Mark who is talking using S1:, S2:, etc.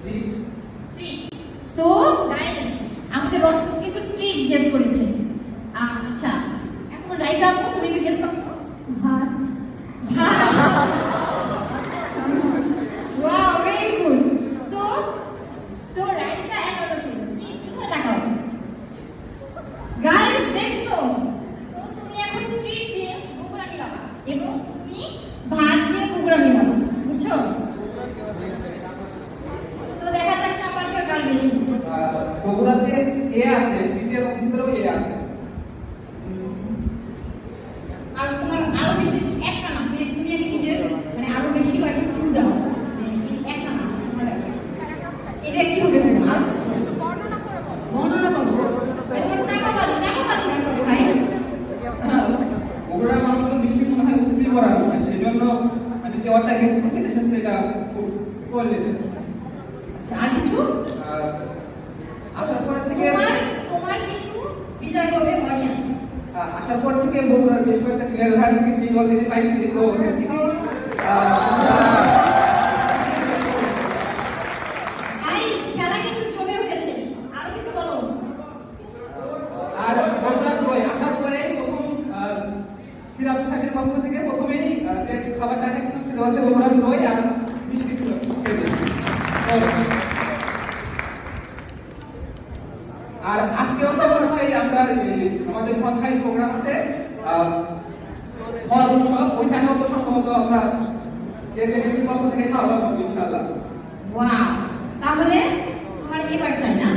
S1: Treat. So guys আমাদের রতন কিন্তু treat guess করেছে। আচ্ছা এখন রাইট আপু তুমি কি গেস করছো? ভাত। Wow very good. So write the another thing. কি করে দেখাও গাইস দেখছো? তো তুমি এখন ট্রিট দিয়ে ঘুগরা মিলাবা এবং তুমি ভাত দিয়ে ঘুগরা মিলাবা, বুঝছো? তো দেখা যাচ্ছে আমার সরকার বেশি
S2: বগুড়াতে এ আছে, দ্বিতীয় ভিতরেও এ আছে।
S1: আর তোমার আরো বেশি একটা না, তুমি আগে নিজের মানে আরো বেশি কয়েকটা ক্লু দাও, একটা না মানে এটা কি হবে আর বর্ণনা করবো ভাই।
S2: বগুড়ার মানুষ বেশি মনে হয় উক্তি করা হয়, সেই জন্য মানে যে অর্থ গেস করতে সেটা এটা করলে
S1: আর কিছু
S2: আসার পর থেকে
S1: তোমার কিন্তু বিজয় করবে অডিয়েন্স।
S2: আসার পর থেকে বগুড়ার বেশ কয়েকটা সিরিয়াল ঘাট থেকে অলরেডি পাইছি, তো
S1: খেলা কিন্তু জমে উঠেছে, আরো কিছু বলো।
S2: আর বগুড়ার দই আসার পরে প্রথম সিরাজ সাহেবের পক্ষ থেকে প্রথমেই যে খাবারটা খেয়েছিলাম সেটা হচ্ছে বগুড়ার দই আর মিষ্টি ছিল। আর আজকেও তো মনে হয় আমরা আমাদের সন্ধ্যায় প্রোগ্রাম আছে হল উৎসব, ওইখানেও তো সম্ভবত আমরা পক্ষ থেকে খাওয়া হবে ইনশাআল্লাহ।
S1: ওয়াও, তাহলে তোমার এবার তাই না?